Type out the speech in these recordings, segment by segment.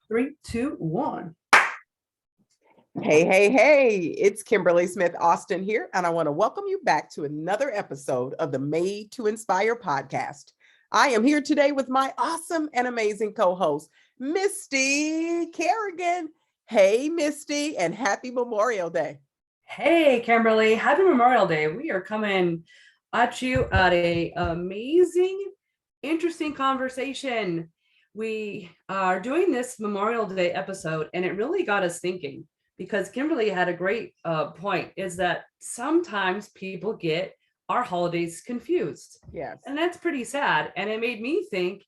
Three, two, one. Hey, it's Kimberly Smith Austin here, and I want to welcome you back to another episode of the Made to Inspire podcast. I am here today with my awesome and amazing co-host, Misty Kerrigan. Hey, Misty, and happy Memorial Day. Hey, Kimberly, happy Memorial Day. We are coming at you at a amazing, interesting conversation. We are doing this Memorial Day episode, and it really got us thinking because Kimberly had a great point, is that sometimes people get our holidays confused. Yes. And that's pretty sad. And it made me think,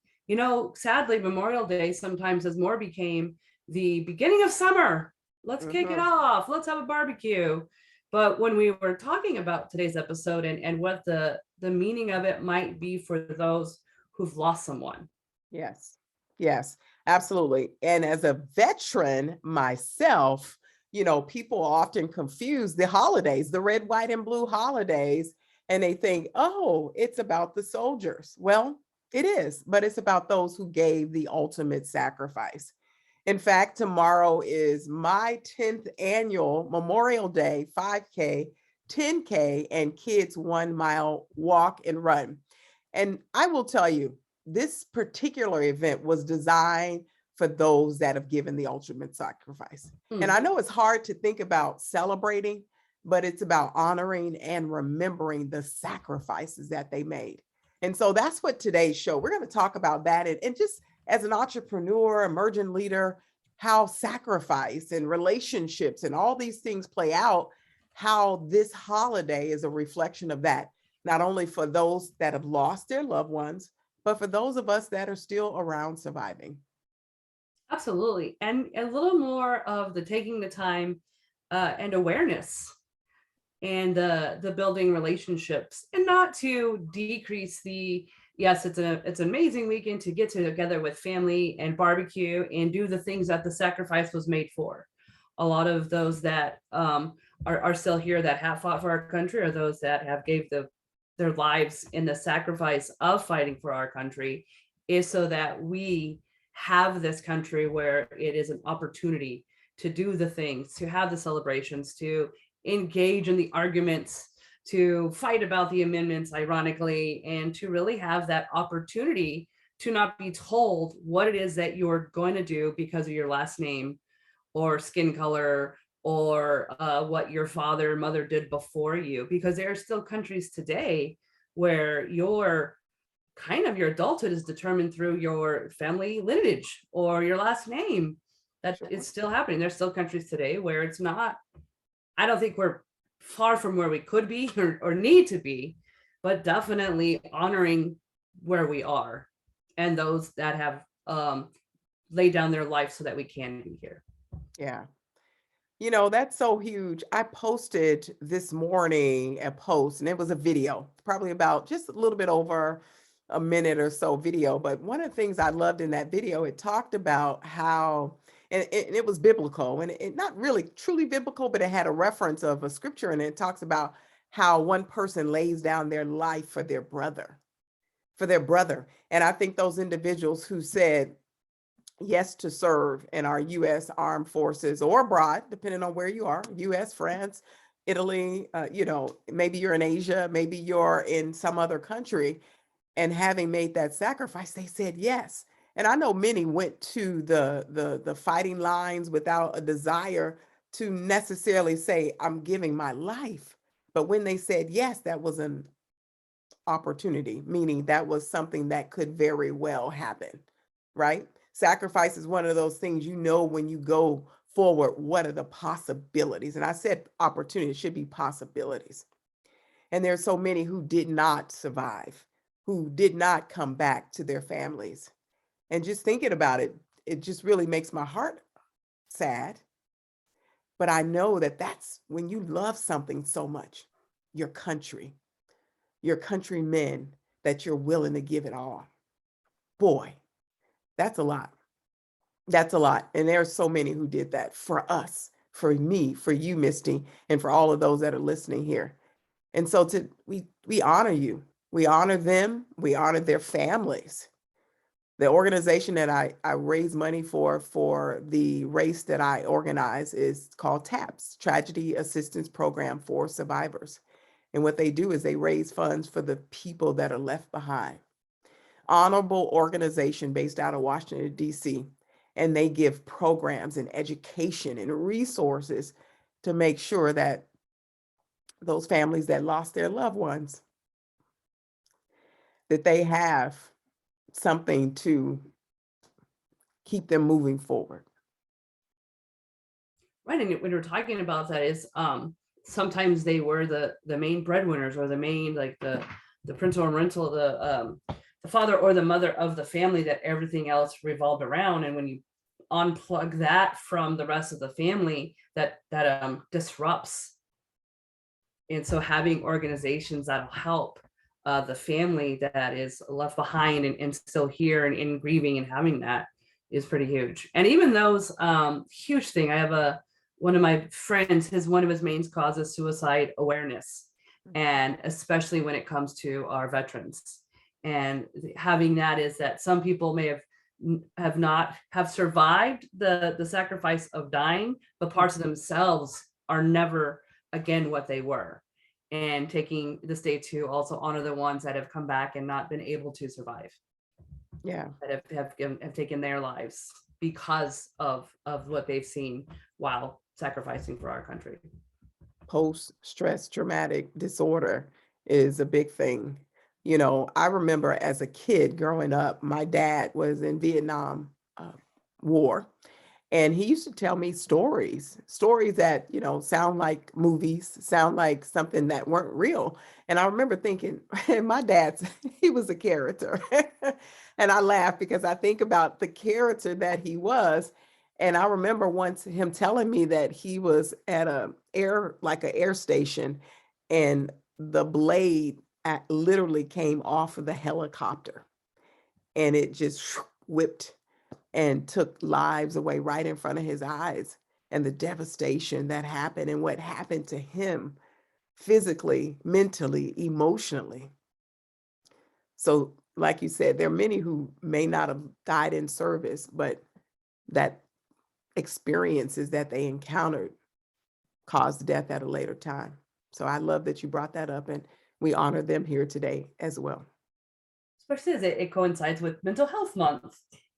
sadly, Memorial Day sometimes has more became the beginning of summer. Let's kick it off. Let's have a barbecue. But when we were talking about today's episode and what the meaning of it might be for those who've lost someone. Yes, absolutely. And as a veteran myself, people often confuse the holidays, the red, white, and blue holidays, and they think, oh, it's about the soldiers. Well, it is, but it's about those who gave the ultimate sacrifice. In fact, tomorrow is my 10th annual Memorial Day 5K, 10K, and kids 1 mile walk and run. And I will tell you, this particular event was designed for those that have given the ultimate sacrifice. And I know it's hard to think about celebrating, but it's about honoring and remembering the sacrifices that they made. And so that's what today's show, we're going to talk about that. And just as an entrepreneur, emerging leader, how sacrifice and relationships and all these things play out, how this holiday is a reflection of that, not only for those that have lost their loved ones, but for those of us that are still around surviving. Absolutely. And a little more of the taking the time and awareness and the building relationships, and not to decrease yes, it's an amazing weekend to get together with family and barbecue and do the things that the sacrifice was made for. A lot of those that are still here that have fought for our country, or those that have gave their lives in the sacrifice of fighting for our country, is so that we have this country where it is an opportunity to do the things, to have the celebrations, to engage in the arguments, to fight about the amendments, ironically, and to really have that opportunity to not be told what it is that you're going to do because of your last name or skin color or what your father or mother did before you. Because there are still countries today where your adulthood is determined through your family lineage or your last name. That it's still happening. There's still countries today where it's not. I don't think we're far from where we could be or need to be, but definitely honoring where we are and those that have laid down their life so that we can be here. Yeah. That's so huge. I posted this morning a post, and it was a video, probably about just a little bit over a minute or so video. But one of the things I loved in that video, it talked about how, and it was biblical, and it not really truly biblical, but it had a reference of a scripture, and it talks about how one person lays down their life for their brother, And I think those individuals who said yes to serve in our U.S. armed forces or abroad, depending on where you are, U.S., France, Italy, maybe you're in Asia, maybe you're in some other country, and having made that sacrifice, they said yes. And I know many went to the fighting lines without a desire to necessarily say, I'm giving my life. But when they said yes, that was an opportunity, meaning that was something that could very well happen, right? Sacrifice is one of those things, when you go forward, what are the possibilities? And I said opportunity, it should be possibilities. And there's so many who did not survive, who did not come back to their families. And just thinking about it, it just really makes my heart sad. But I know that that's when you love something so much, your countrymen, that you're willing to give it all. Boy, that's a lot. That's a lot. And there are so many who did that for us, for me, for you, Misty, and for all of those that are listening here. And so we honor you. We honor them. We honor their families. The organization that I raise money for the race that I organize is called TAPS, Tragedy Assistance Program for Survivors. And what they do is they raise funds for the people that are left behind. Honorable organization based out of Washington, D.C. And they give programs and education and resources to make sure that those families that lost their loved ones, that they have something to keep them moving forward. Right. And when we're talking about that is sometimes they were the main breadwinners or the main like the principal and rental, the father or the mother of the family that everything else revolved around. And when you unplug that from the rest of the family, that disrupts. And so having organizations that'll help the family that is left behind and still here and in grieving and having that is pretty huge. And even those huge thing, I have one of my friends, one of his main causes suicide awareness, and especially when it comes to our veterans. And having that is that some people may have not have survived the sacrifice of dying, but parts of themselves are never again what they were. And taking this day to also honor the ones that have come back and not been able to survive, Yeah. that have taken their lives because of what they've seen while sacrificing for our country. Post-stress traumatic disorder is a big thing. You know, I remember as a kid growing up, my dad was in Vietnam War, and he used to tell me stories that, you know, sound like movies, sound like something that weren't real. And I remember thinking, my dad's, he was a character. And I laugh because I think about the character that he was. And I remember once him telling me that he was at like an air station, and the blade literally came off of the helicopter, and it just whipped and took lives away right in front of his eyes, and the devastation that happened and what happened to him physically, mentally, emotionally. So, like you said, there are many who may not have died in service, but that experiences that they encountered caused death at a later time. So I love that you brought that up, and we honor them here today as well. Especially as it coincides with mental health month,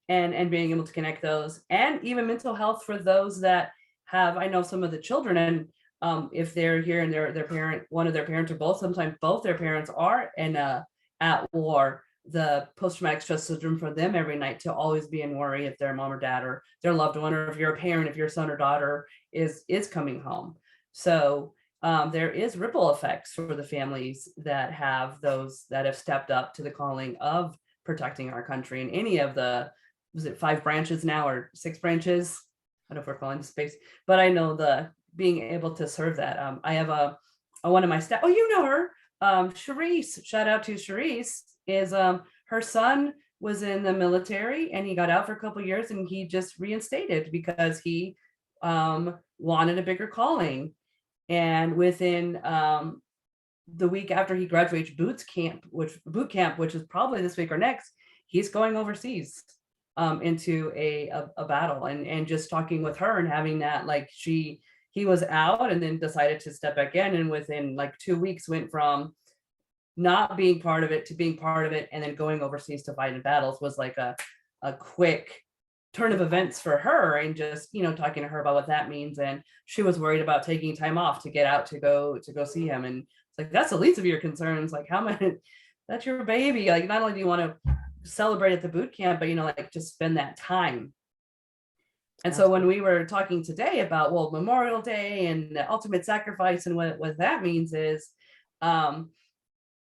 and being able to connect those, and even mental health for those that have, I know some of the children, and if they're here and their parent, one of their parents or both, sometimes both their parents are in at war, the post-traumatic stress syndrome for them every night to always be in worry if their mom or dad or their loved one, or if you're a parent, if your son or daughter is coming home. So there is ripple effects for the families that have those that have stepped up to the calling of protecting our country in any of the, was it 5 branches now or 6 branches? I don't know if we're calling the space, but I know the being able to serve that. I have a one of my staff. Oh, you know her, Charisse. Shout out to Charisse. Is her son was in the military and he got out for a couple of years and he just reinstated because he wanted a bigger calling. And within the week after he graduates boot camp, which is probably this week or next, he's going overseas into a battle, and just talking with her and having that, like, he was out and then decided to step back in, and within like 2 weeks went from not being part of it to being part of it, and then going overseas to fight in battles was like a quick turn of events for her. And just, talking to her about what that means, and she was worried about taking time off to get out to go see him, and it's like, that's the least of your concerns. Like, how many, that's your baby. Like, not only do you want to celebrate at the boot camp, but like just spend that time. And so when we were talking today about, well, Memorial Day and the ultimate sacrifice, and what that means is a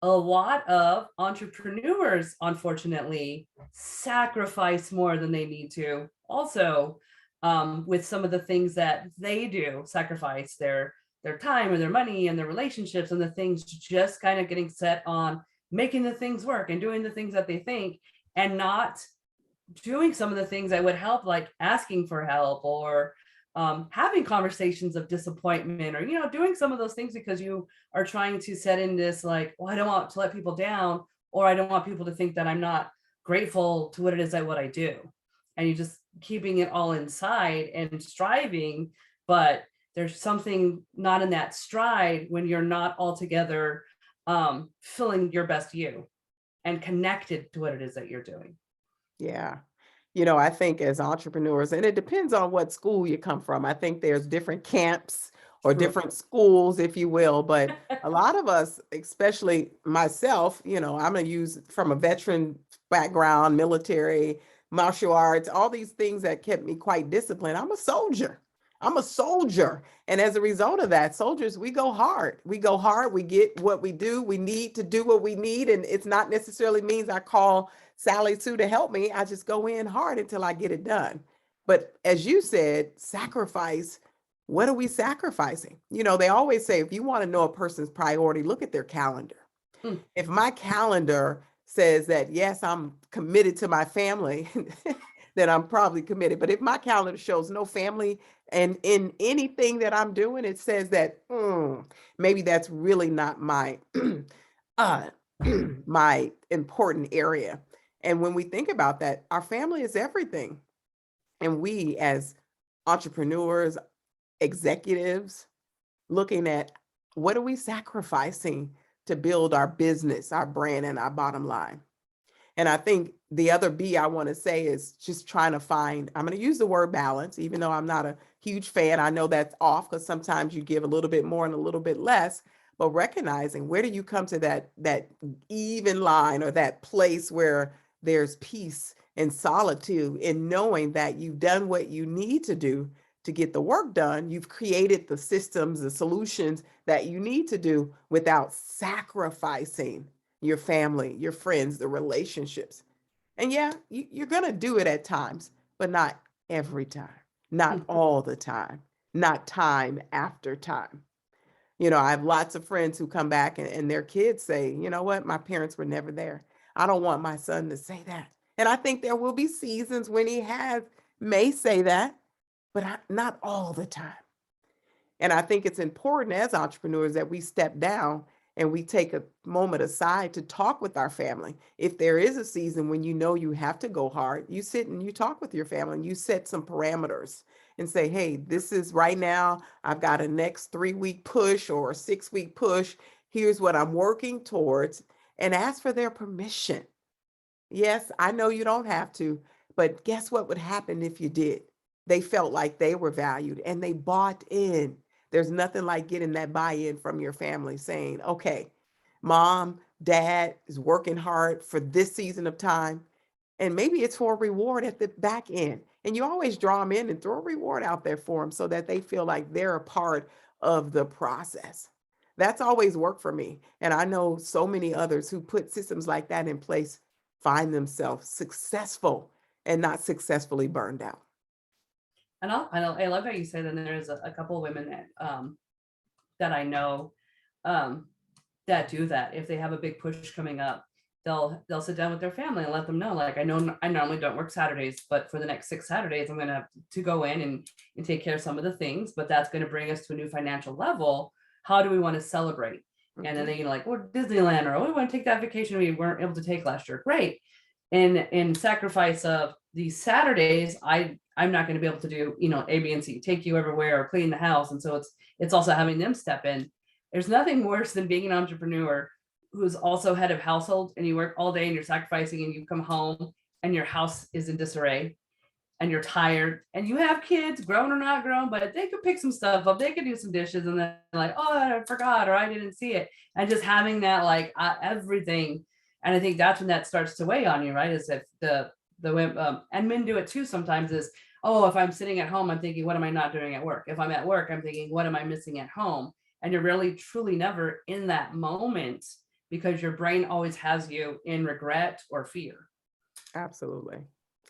lot of entrepreneurs, unfortunately, sacrifice more than they need to. Also, with some of the things that they do, sacrifice their time and their money and their relationships and the things, just kind of getting set on making the things work and doing the things that they think, and not doing some of the things that would help, like asking for help, or having conversations of disappointment, or doing some of those things because you are trying to set in this, like, well, I don't want to let people down, or I don't want people to think that I'm not grateful to what it is that what I do. And you just keeping it all inside and striving, but there's something not in that stride when you're not altogether feeling your best you and connected to what it is that you're doing. Yeah. I think as entrepreneurs, and it depends on what school you come from. I think there's different camps or True. different schools, if you will. But a lot of us, especially myself, I'm going to use from a veteran background, military, martial arts, all these things that kept me quite disciplined. I'm a soldier. I'm a soldier. And as a result of that, soldiers, we go hard. We go hard. We get what we do. We need to do what we need. And it's not necessarily means I call Sally Sue to help me. I just go in hard until I get it done. But as you said, sacrifice, what are we sacrificing? They always say if you want to know a person's priority, look at their calendar. Mm, If my calendar says that, yes, I'm committed to my family, then I'm probably committed. But if my calendar shows no family and in anything that I'm doing, it says that maybe that's really not my uh, my important area. And when we think about that, our family is everything. And we as entrepreneurs, executives, looking at what are we sacrificing to build our business, our brand, and our bottom line. And I think the other B I want to say is just trying to find, I'm going to use the word balance, even though I'm not a huge fan. I know that's off because sometimes you give a little bit more and a little bit less, but recognizing where do you come to that even line or that place where there's peace and solitude in knowing that you've done what you need to do to get the work done. You've created the systems, the solutions that you need to do without sacrificing your family, your friends, the relationships. And yeah, you're going to do it at times, but not every time, not mm. all the time, not time after time. I have lots of friends who come back and their kids say, you know what, my parents were never there. I don't want my son to say that. And I think there will be seasons when may say that, but not all the time. And I think it's important as entrepreneurs that we step down and we take a moment aside to talk with our family. If there is a season when you have to go hard, you sit and you talk with your family and you set some parameters and say, hey, this is right now, I've got a next 3-week push or a 6-week push. Here's what I'm working towards, and ask for their permission. Yes, I know you don't have to, but guess what would happen if you did? They felt like they were valued and they bought in. There's nothing like getting that buy-in from your family saying, okay, mom, dad is working hard for this season of time. And maybe it's for a reward at the back end. And you always draw them in and throw a reward out there for them so that they feel like they're a part of the process. That's always worked for me. And I know so many others who put systems like that in place find themselves successful and not successfully burned out. And I love how you said that there's a couple of women that I know um, that do that. If they have a big push coming up, they'll sit down with their family and let them know. Like, I know I normally don't work Saturdays, but for the next 6 Saturdays, I'm gonna have to go in and take care of some of the things. But that's going to bring us to a new financial level. How do we want to celebrate? And then Mhm. they like, well, Disneyland, or oh, we want to take that vacation we weren't able to take last year. Great. And in sacrifice of these Saturdays, I'm not going to be able to do, A, B, and C, take you everywhere or clean the house. And so it's also having them step in. There's nothing worse than being an entrepreneur who's also head of household, and you work all day and you're sacrificing and you come home and your house is in disarray and you're tired and you have kids, grown or not grown, but they could pick some stuff up. They could do some dishes and then like, oh, I forgot, or I didn't see it. And just having that, like, everything. And I think that's when that starts to weigh on you, right? Is if and men do it too sometimes, is, oh, if I'm sitting at home, I'm thinking, what am I not doing at work? If I'm at work, I'm thinking, what am I missing at home? And you're really truly never in that moment because your brain always has you in regret or fear. Absolutely.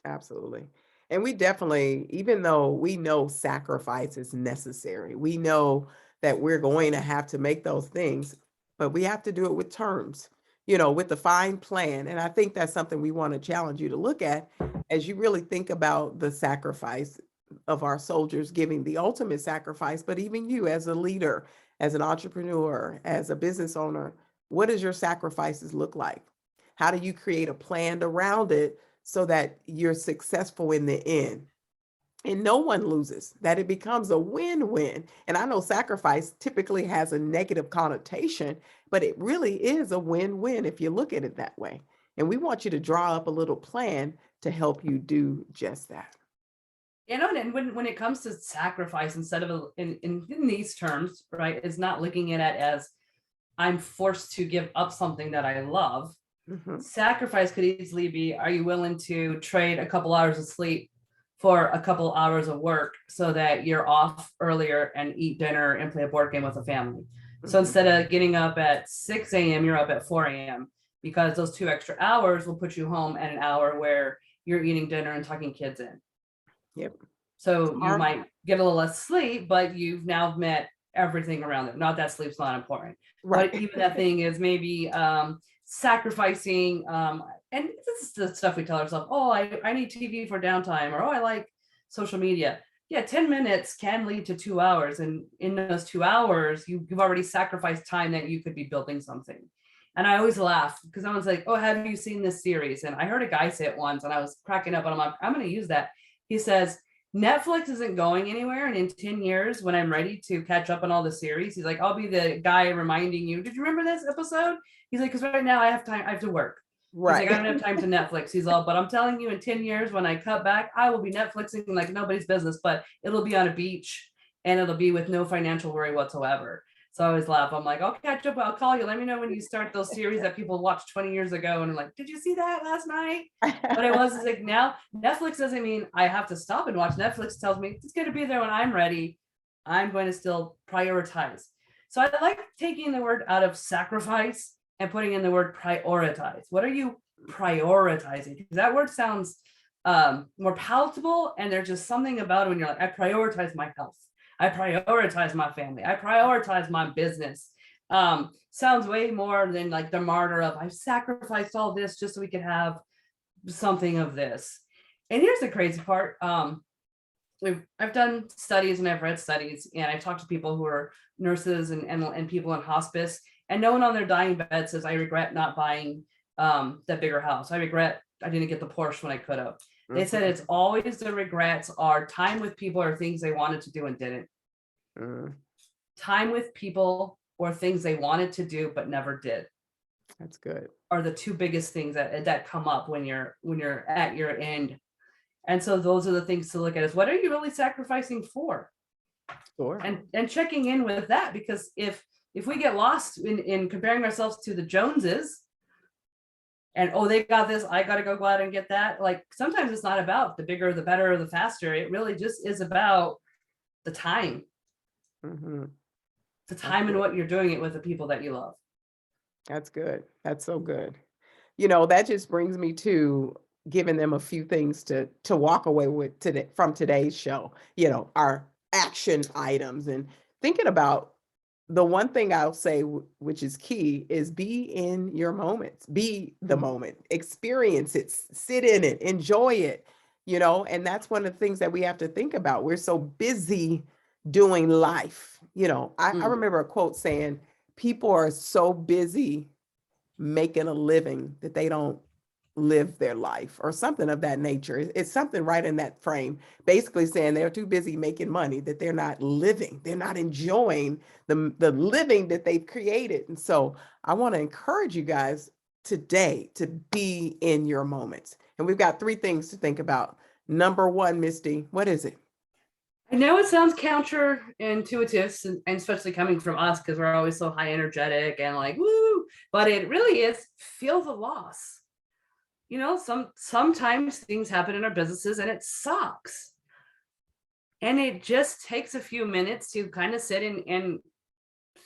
Absolutely. And we definitely, even though we know sacrifice is necessary, we know that we're going to have to make those things, but we have to do it with terms, with a fine plan. And I think that's something we want to challenge you to look at as you really think about the sacrifice of our soldiers giving the ultimate sacrifice, but even you as a leader, as an entrepreneur, as a business owner, what does your sacrifices look like? How do you create a plan around it so that you're successful in the end? And no one loses, that it becomes a win-win. And I know sacrifice typically has a negative connotation, but it really is a win-win if you look at it that way. And we want you to draw up a little plan to help you do just that. You know, and when it comes to sacrifice, instead of in these terms, right, is not looking at it as I'm forced to give up something that I love. Mhm. Sacrifice could easily be, are you willing to trade a couple hours of sleep for a couple hours of work so that you're off earlier and eat dinner and play a board game with the family? So Mhm. instead of getting up at 6 a.m., you're up at 4 a.m. because those 2 extra hours will put you home at an hour where you're eating dinner and tucking kids in. Yep. So you Smart. might get a little less sleep, but you've now met everything around it. Not that sleep's not important, but Right. even that thing is maybe sacrificing. And this is the stuff we tell ourselves, oh, I need TV for downtime, or oh, I like social media. Yeah, 10 minutes can lead to 2 hours. And in those 2 hours, you've already sacrificed time that you could be building something. And I always laugh because I was like, oh, have you seen this series? And I heard a guy say it once and I was cracking up, and I'm like, I'm going to use that. He says, Netflix isn't going anywhere. And in 10 years, when I'm ready to catch up on all the series, he's like, I'll be the guy reminding you, did you remember this episode? He's like, because right now I have time, I have to work. He's like, I Right. don't have time to Netflix. He's all, but I'm telling you, in 10 years, when I cut back, I will be Netflixing like nobody's business, but it'll be on a beach and it'll be with no financial worry whatsoever. So I always laugh. I'm like, I'll catch up. I'll call you. Let me know when you start those series that people watched 20 years ago. And I'm like, did you see that last night? But it was like, now Netflix doesn't mean I have to stop and watch. Netflix tells me it's going to be there when I'm ready. I'm going to still prioritize. So I like taking the word out of sacrifice and putting in the word prioritize. What are you prioritizing? Because that word sounds more palatable, and there's just something about it when you're like, I prioritize my health. I prioritize my family. I prioritize my business. Sounds way more than like the martyr of I've sacrificed all this just so we could have something of this. And here's the crazy part. I've done studies and I've read studies and I've talked to people who are nurses and people in hospice, and no one on their dying bed says, I regret not buying that bigger house. I regret I didn't get the Porsche when I could have. They said Mhm. it's always the regrets are time with people or things they wanted to do and didn't. Mm, Time with people or things they wanted to do but never did that's good. are the two biggest things that come up when you're at your end. And so those are the things to look at is what are you really sacrificing for? Sure. And checking in with that, because if we get lost in comparing ourselves to the Joneses and oh, they got this, I gotta go out and get that. Like sometimes it's not about the bigger, the better, or the faster. It really just is about the time, Mhm. the That's time and good. what you're doing it with the people that you love. That's good. That's so good. That just brings me to giving them a few things to walk away with today from today's show, our action items, and thinking about the one thing I'll say, which is key, is be in your moments, be the Mhm. moment, experience it, sit in it, enjoy it, and that's one of the things that we have to think about. We're so busy doing life. I Mm. remember a quote saying, people are so busy making a living that they don't live their life, or something of that nature. It's something right in that frame, basically saying they're too busy making money that they're not living, they're not enjoying the living that they've created. And so I want to encourage you guys today to be in your moments. And we've got three things to think about. Number one, Misty, what is it? I know it sounds counterintuitive, and especially coming from us because we're always so high energetic and like woo, but it really is feel the loss. Sometimes things happen in our businesses and it sucks. And it just takes a few minutes to kind of sit and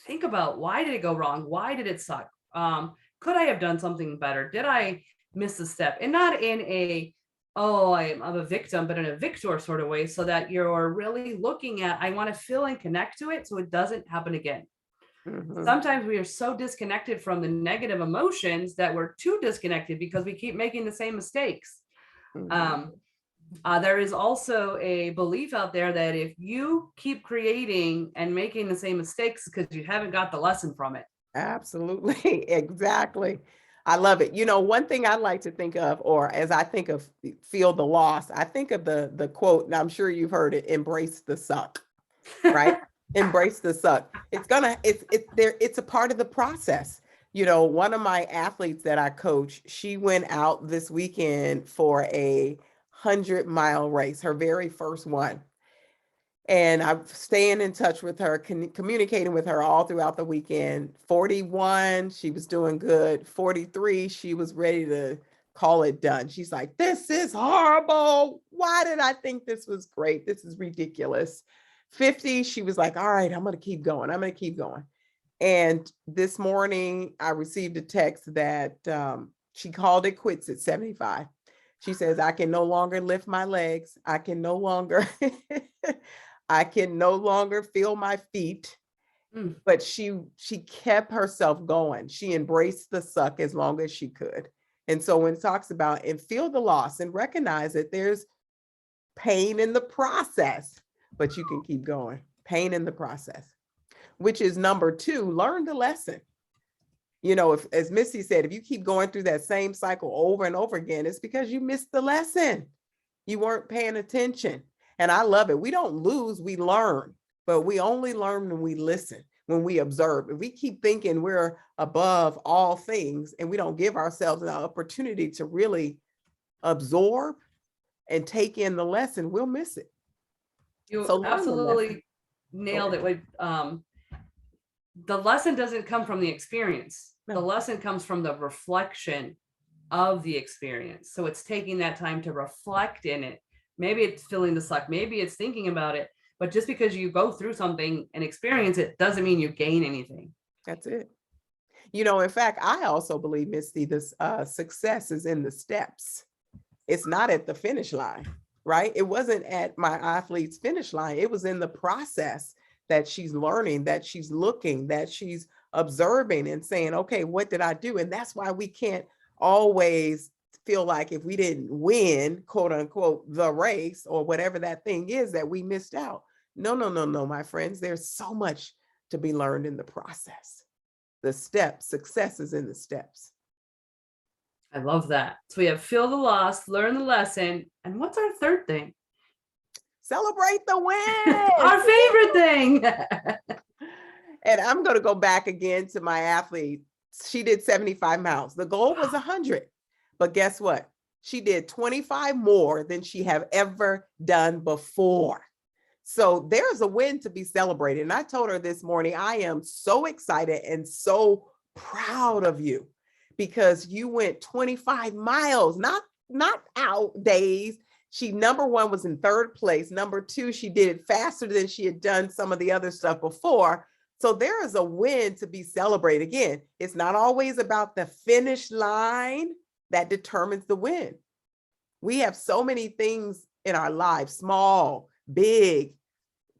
think about why did it go wrong? Why did it suck? Could I have done something better? Did I miss a step? And not in a, oh, I'm a victim, but in a victor sort of way, so that you're really looking at, I want to feel and connect to it so it doesn't happen again. Mhm. Sometimes we are so disconnected from the negative emotions that we're too disconnected because we keep making the same mistakes. Mhm. Um, there is also a belief out there that if you keep creating and making the same mistakes because you haven't got the lesson from it. Absolutely. Exactly. I love it. You know, one thing I like to think of, or as I think of feel the loss, I think of the quote, and I'm sure you've heard it, embrace the suck, right? Embrace the suck. It's there, it's a part of the process. You know, one of my athletes that I coach, she went out this weekend for a 100-mile race, her very first one. And I'm staying in touch with her, communicating with her all throughout the weekend. 41, she was doing good. 43, she was ready to call it done. She's like, this is horrible. Why did I think this was great? This is ridiculous. 50, she was like, all right, I'm going to keep going. I'm going to keep going. And this morning, I received a text that she called it quits at 75. She says, I can no longer lift my legs. I can no longer I can no longer feel my feet, but she kept herself going. She embraced the suck as long as she could. And so when it talks about and feel the loss and recognize that there's pain in the process, but you can keep going. Pain in the process, which is number 2, learn the lesson. You know, if, as Missy said, if you keep going through that same cycle over and over again, it's because you missed the lesson. You weren't paying attention. And I love it. We don't lose, we learn, but we only learn when we listen, when we observe. If we keep thinking we're above all things and we don't give ourselves an opportunity to really absorb and take in the lesson, we'll miss it. You So learn the lesson. absolutely nailed it. With the lesson doesn't come from the experience. The No. lesson comes from the reflection of the experience. So it's taking that time to reflect in it. Maybe it's feeling the suck, maybe it's thinking about it, but just because you go through something and experience it doesn't mean you gain anything. That's it. You know, in fact, I also believe, Misty, this success is in the steps. It's not at the finish line, right? It wasn't at my athlete's finish line. It was in the process that she's learning, that she's looking, that she's observing and saying, okay, what did I do? And that's why we can't always feel like if we didn't win, quote unquote, the race or whatever that thing is, that we missed out. No, no, no, no, my friends. There's so much to be learned in the process. The steps, success is in the steps. I love that. So we have feel the loss, learn the lesson. And what's our third thing? Celebrate the win. Our favorite thing. And I'm going to go back again to my athlete. She did 75 miles. The goal was 100. But guess what? She did 25 more than she have ever done before. So there's a win to be celebrated. And I told her this morning, I am so excited and so proud of you because you went 25 miles, not out days. She, number 1, was in 3rd place. Number 2, she did it faster than she had done some of the other stuff before. So there is a win to be celebrated. Again, it's not always about the finish line that determines the win. We have so many things in our lives, small, big,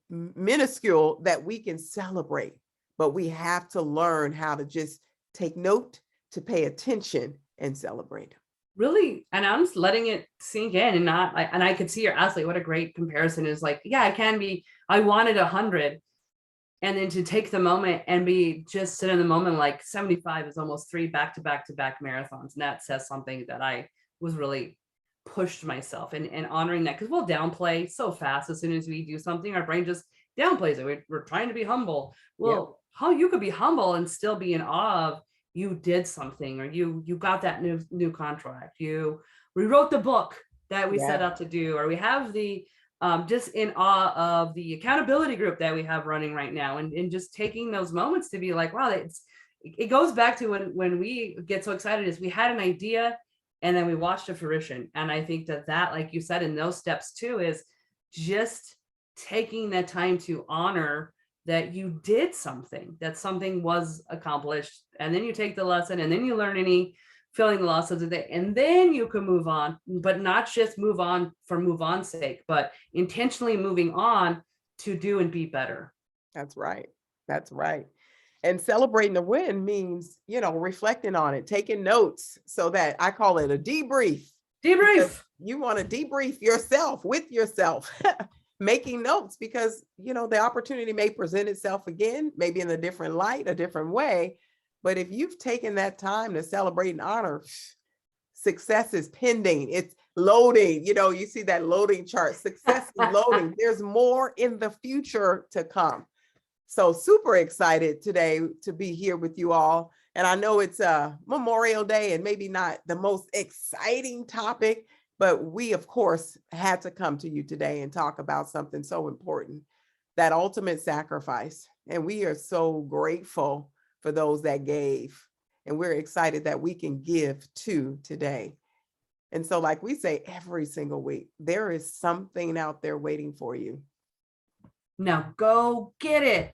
minuscule, that we can celebrate, but we have to learn how to just take note, to pay attention and celebrate. Really, and I'm just letting it sink in and not like, and I could see your athlete. What a great comparison is like, yeah, I can be, I wanted 100. And then to take the moment and be just sit in the moment, like 75 is almost 3 back-to-back marathons. And that says something that I was really pushed myself and honoring that, because we'll downplay so fast. As soon as we do something, our brain just downplays it. We're trying to be humble. Well, how you could be humble and still be in awe of you did something, or you got that new contract. You rewrote the book that we set out to do, or we have the just in awe of the accountability group that we have running right now, and just taking those moments to be like, wow, it goes back to when we get so excited is we had an idea and then we watched it fruition. And I think that like you said in those steps too is just taking that time to honor that you did something, that something was accomplished, and then you take the lesson and then you learn any feeling the loss of the day, and then you can move on, but not just move on for move on's sake, but intentionally moving on to do and be better. That's right. That's right. And celebrating the win means, reflecting on it, taking notes, so that I call it a debrief. Debrief. You want to debrief yourself with yourself, making notes, because, the opportunity may present itself again, maybe in a different light, a different way. But if you've taken that time to celebrate and honor, success is pending. It's loading. You see that loading chart. Success is loading. There's more in the future to come. So super excited today to be here with you all. And I know it's Memorial Day and maybe not the most exciting topic, but we, of course, had to come to you today and talk about something so important, that ultimate sacrifice. And we are so grateful for those that gave. And we're excited that we can give too today. And so, like we say every single week, there is something out there waiting for you. Now go get it.